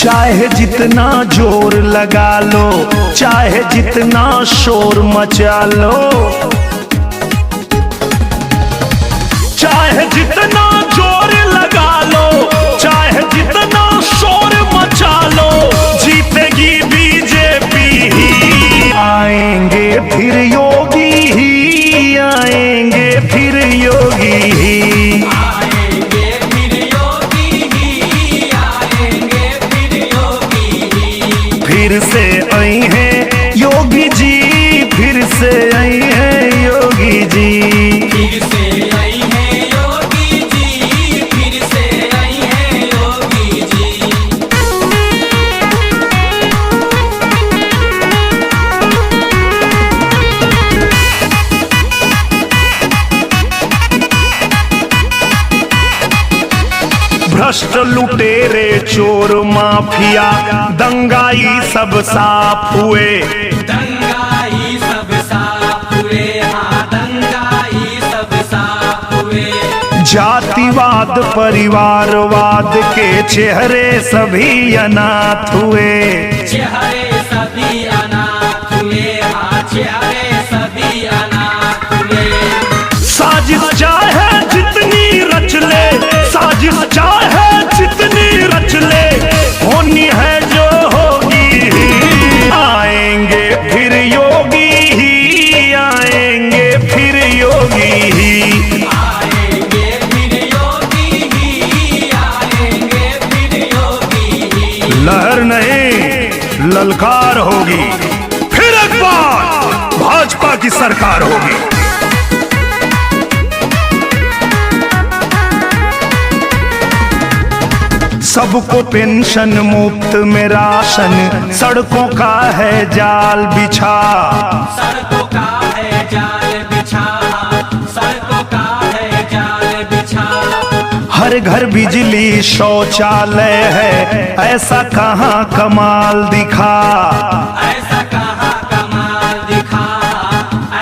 चाहे जितना जोर लगा लो, चाहे जितना शोर मचा लो, चाहे जितना जोर लगा लो, चाहे जितना शोर मचा लो, जीतेगी बीजेपी ही। आएंगे फिर योगी ही, आएंगे फिर योगी ही। फिर से आई हैं योगी जी, फिर से आई हैं योगी जी, फिर से आई है योगी जी, फिर से आई है योगी जी। भ्रष्ट लुटेरे चोर माफिया दंगाई सब साफ हुए, दंगाई सब साफ हुए, हाँ दंगाई सब साफ हुए। जातिवाद परिवारवाद के चेहरे सभी अनाथ हुए, चेहरे सभी अनाथ हुए, हाँ चेहरे सभी अनाथ हुए। साजिश चाहे जितनी रच ले, साजिश चाहे जितनी रच ले, होनी है जो होगी ही। आएंगे फिर योगी ही, आएंगे फिर योगी ही। आएंगे फिर योगी ही, आएंगे फिर योगी ही। लहर नहीं ललकार होगी, फिर एक बार भाजपा की सरकार होगी। सबको पेंशन मुफ्त में राशन, सड़कों का है जाल बिछा, सड़कों का है जाल बिछा, सड़कों का है जाल बिछा। हर घर बिजली शौचालय है, ऐसा कहाँ कमाल दिखा, ऐसा कहाँ कमाल दिखा,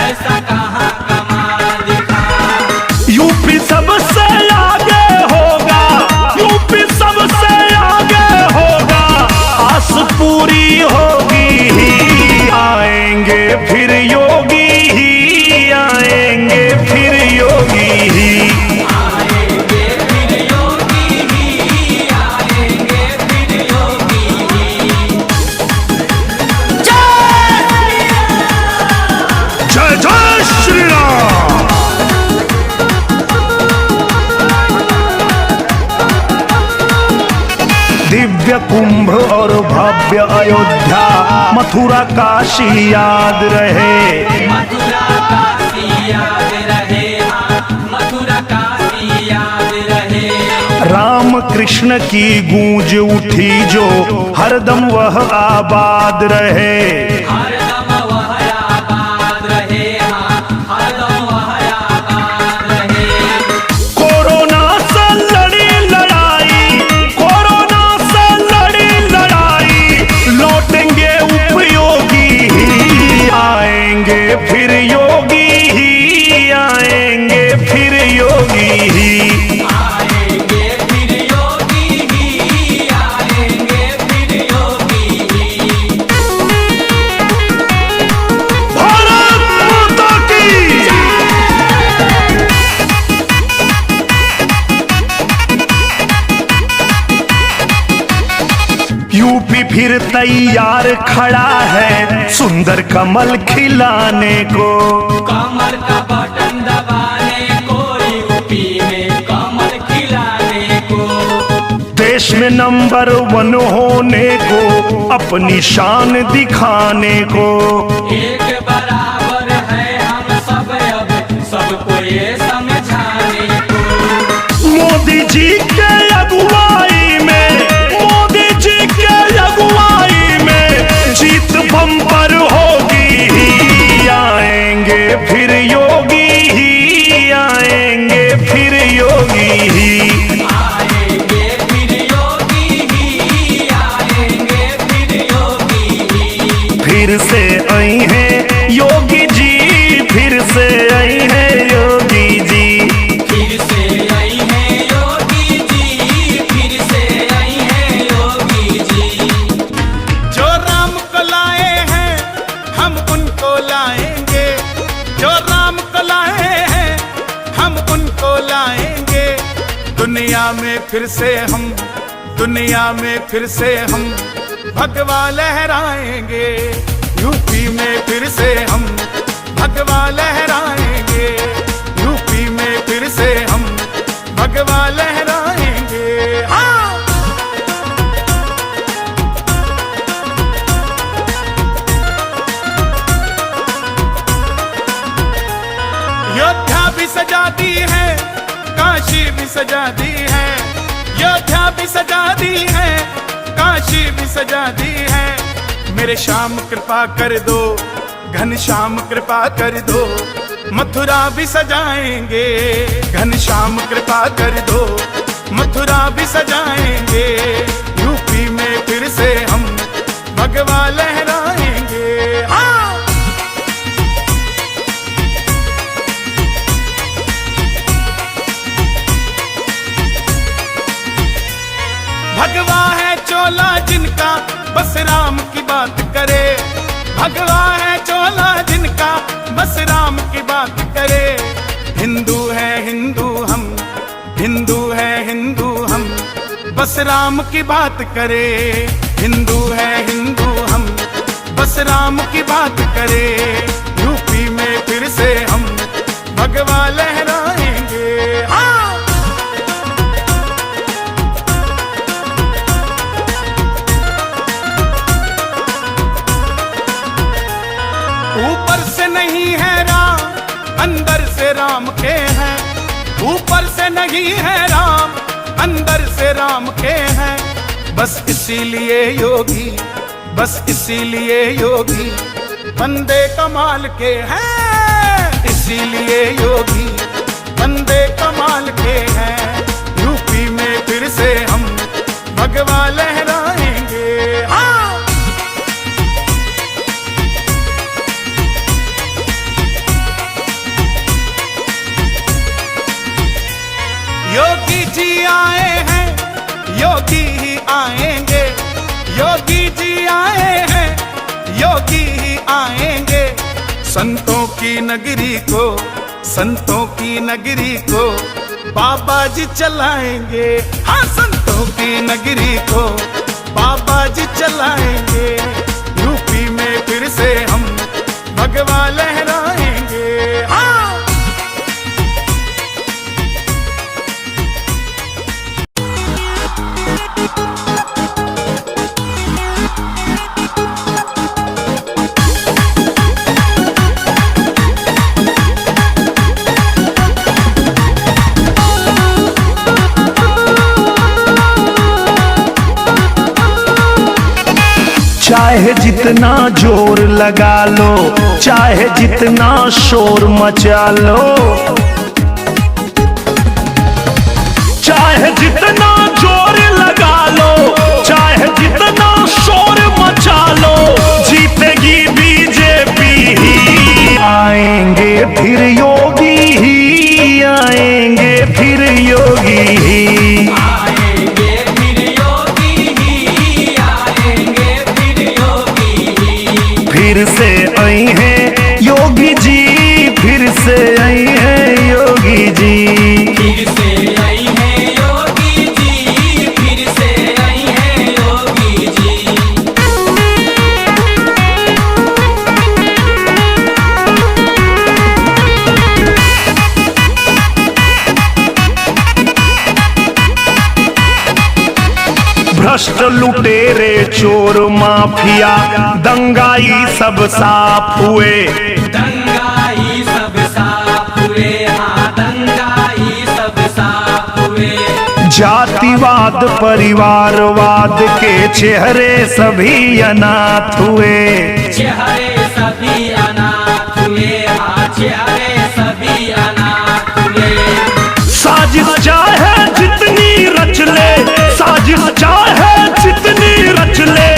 ऐसा कहाँ कमाल दिखा। यूपी सबसे आगे होगा, यूपी सबसे आगे होगा, आस पूरी होगी ही। आएंगे फिर योगी ही, आएंगे फिर योगी ही। आएंगे फिर योगी ही, आएंगे फिर योगी ही। जय जय श्री राम। दिव्य कुंभ और भव्य अयोध्या, मथुरा काशी याद रहे, मथुरा काशी याद रहे, हाँ मथुरा काशी याद रहे। राम कृष्ण की गूंज उठी जो, हरदम वह आबाद रहे, हरदम वह आबाद रहे, हाँ हरदम वह आबाद रहे। कोरोना से लड़ी लड़ाई, कोरोना से लड़ी लड़ाई, लौटेंगे उपयोगी ही। आएंगे फिर योगी ही, आएंगे फिर योगी ही। आएंगे फिर योगी ही, आएंगे फिर योगी ही। भारत माता की यूपी फिर तैयार खड़ा है, सुंदर कमल खिलाने को, कमर का बटन दबाने को, यूपी में कमल खिलाने को। देश में नंबर 1 होने को, अपनी शान दिखाने को। एक बराबर है हम सब, अब सबको ये समझाने को। मोदी जी के अगुवाई में, मोदी जी के अगुवाई में, जीत बम्पर होगी ही। आएंगे फिर योगी ही, आएंगे फिर योगी ही। आएंगे फिर योगी ही, आएंगे फिर योगी ही। फिर से आई हैं दुनिया में फिर से हम, दुनिया में फिर से हम भगवा लहराएंगे। यूपी में फिर से हम भगवा लहराएंगे। यूपी में फिर से हम भगवा लहराएंगे। हाँ। योद्धा भी सजा दी है, काशी भी सजा दी है। योद्धा भी सजा दी है, काशी भी सजा दी है। मेरे श्याम कृपा कर दो, घनश्याम कृपा कर दो, मथुरा भी सजाएंगे। घनश्याम कृपा कर दो, मथुरा भी सजाएंगे। यूपी में फिर से हम भगवा लहराएंगे। हाँ। भगवा है चोला जिनका, बस राम की बात करे। भगवा है चोला जिनका, बस राम की बात करे। हिंदू है हिंदू हम, हिंदू है हिंदू हम, बस राम की बात करे। हिंदू है हिंदू हम, बस राम की बात करे। यूपी में फिर से हम भगवा लहराएंगे। हाँ। ऊपर से नहीं है राम, अंदर से राम के हैं। ऊपर से नहीं है राम, अंदर से राम के हैं। बस इसीलिए योगी, बस इसीलिए योगी बंदे कमाल के हैं। इसीलिए योगी बंदे कमाल के हैं। यूपी में फिर से हम भगवा लहराएंगे। हाँ। योगी जी आए हैं, योगी ही आएंगे। योगी जी आए हैं, योगी ही आएंगे। संतों की नगरी को, संतों की नगरी को बाबा जी चलाएंगे। हाँ, संतों की नगरी को बाबा जी चलाएंगे। यूपी में फिर से हम भगवा लहराएंगे। हाँ। चाहे जितना जोर लगा लो, चाहे जितना शोर मचा लो, चाहे जितना जोर लगा लो, चाहे जितना शोर मचा लो, जीतेगी बीजेपी ही। आएंगे फिर योगी ही, आएंगे फिर योगी ही। फिर से आई हैं योगी जी, फिर से आई हैं योगी जी। फिर से आई है योगी जी, फिर से आई है योगी जी। भ्रष्ट लुटेरे चोर माफिया दंगाई सब साफ हुए। दंगाई सब साफ हुए, हाँ दंगाई सब साफ हुए। जातिवाद परिवारवाद के चेहरे सभी अनाथ हुए। चेहरे सभी अनाथ हुए, हाँ चेहरे सभी अनाथ हुए। साजिश चाहे जितनी रच ले, साजिश चाहे जितनी रच ले,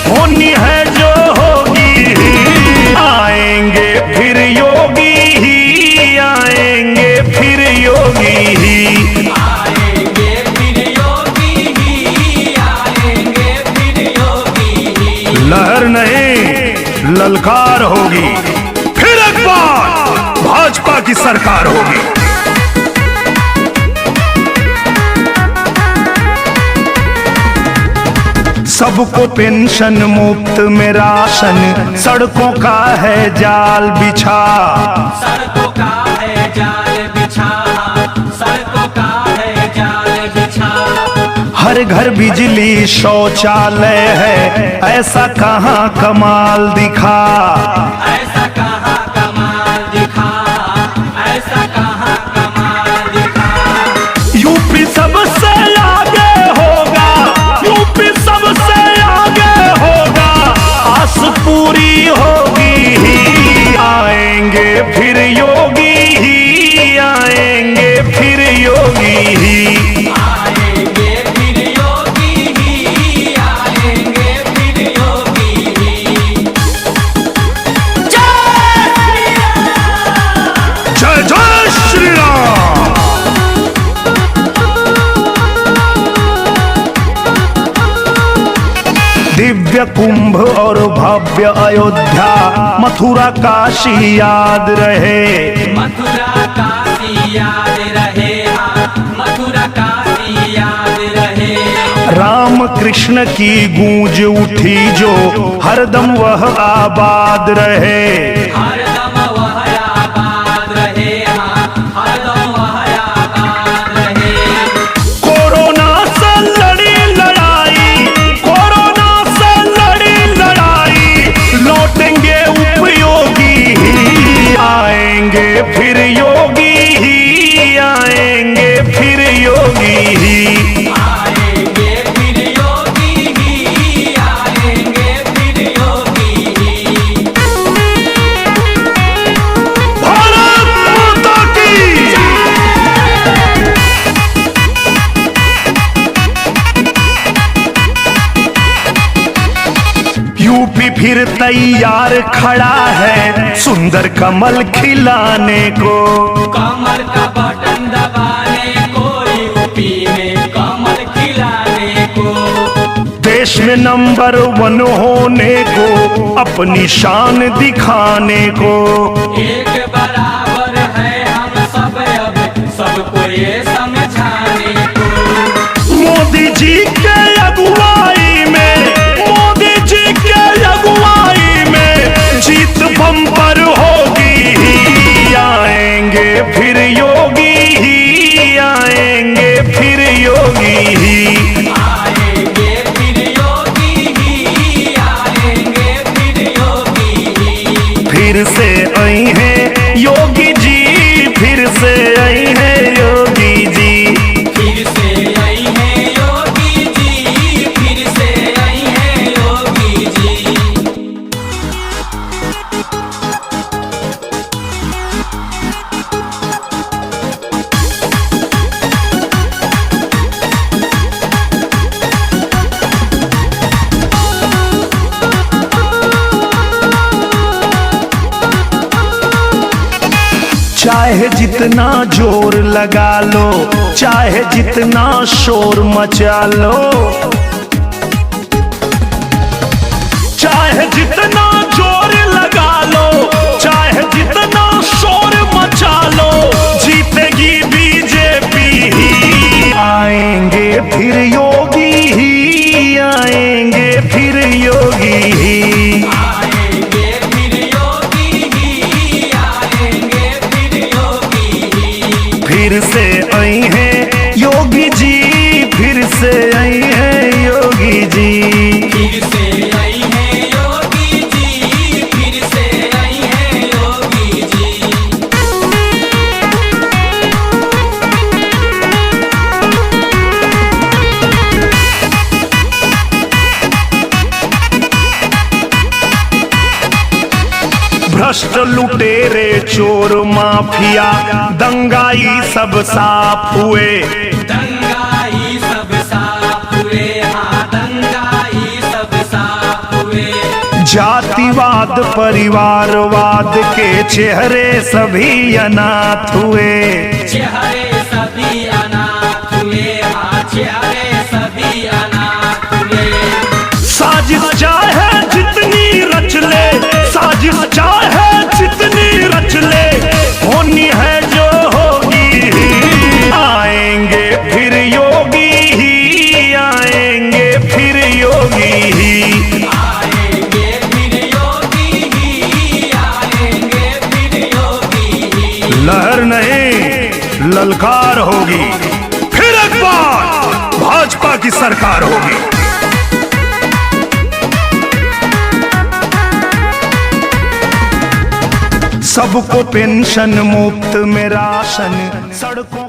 होनी है जो होगी ही। आएंगे फिर योगी ही, आएंगे फिर योगी ही। आएंगे फिर योगी ही, आएंगे फिर योगी ही। लहर नहीं ललकार होगी, फिर एक बार भाजपा की सरकार होगी। सबको पेंशन मुफ्त में राशन, सड़कों का है जाल बिछा, सड़कों का है जाल बिछा, सड़कों का है जाल बिछा। हर घर बिजली शौचालय है, ऐसा कहाँ कमाल दिखा, ऐसा कहाँ कमाल दिखा, ऐसा कहाँ कमाल दिखा। यूपी सबसे आगे होगा, यूपी सबसे आगे होगा, आस पूरी होगी ही, आएंगे फिर योगी ही, आएंगे फिर योगी ही। आएंगे फिर योगी ही, आएंगे फिर योगी ही। जय जय श्री राम। दिव्य कुंभ और भव्य अयोध्या, मथुरा काशी याद रहे, मथुरा काशी याद रहे, हाँ मथुरा काशी याद रहे। राम कृष्ण की गूंज उठी जो, हरदम वह आबाद रहे, हरदम वह आबाद रहे, हाँ हरदम वह आबाद रहे। कोरोना से लड़ी लड़ाई, कोरोना से लड़ी लड़ाई, लौटेंगे उपयोगी ही, आएंगे फिर योगी ही, आएंगे फिर योगी ही। आएंगे फिर योगी ही, आएंगे फिर योगी ही। भारत माता की। यूपी फिर तैयार खड़ा है, सुंदर कमल खिलाने को, कमर का बटन दबाने को, यूपी में कमल खिलाने को। देश में नंबर 1 होने को, अपनी शान दिखाने को, एक बराबर है हम सब, अब सबको ये समझाने को। मोदी जी के अगुवाई में, मोदी जी के अगुवाई में, जीत बम्पर होगी ही, आएंगे फिर योगी ही, आएंगे फिर योगी ही। आएंगे फिर योगी ही, आएंगे फिर योगी ही। फिर से आई हैं योगी जी, फिर से आई हैं योगी जी। फिर से आई है योगी जी, फिर से आई है योगी जी। चाहे जितना जोर लगा लो, चाहे जितना शोर मचा लो, चाहे जितना जोर लगा लो, चाहे जितना शोर मचा लो, जीतेगी बीजेपी ही, आएंगे फिर योगी ही, आएंगे फिर योगी ही। आएंगे फिर योगी ही, आएंगे फिर योगी ही। फिर से आई हैं योगी जी, फिर से आई हैं योगी जी। फिर से आई है योगी जी, फिर से आई है योगी जी। भ्रष्ट लुटेरे चोर माफिया, दंगाई सब साफ हुए, दंगाई सब साफ हुए, हाँ दंगाई सब साफ हुए। जातिवाद परिवारवाद के चेहरे सभी अनाथ हुए, चेहरे सभी अनाथ हुए, हाँ चेहरे सभी अनाथ हुए। साजिश चाहे जितनी रच ले, साजिश चाहे जितनी रच ले, होनी है जो होगी ही, आएंगे फिर योगी ही, आएंगे फिर योगी की सरकार होगी। सबको पेंशन मुफ्त में राशन, सड़कों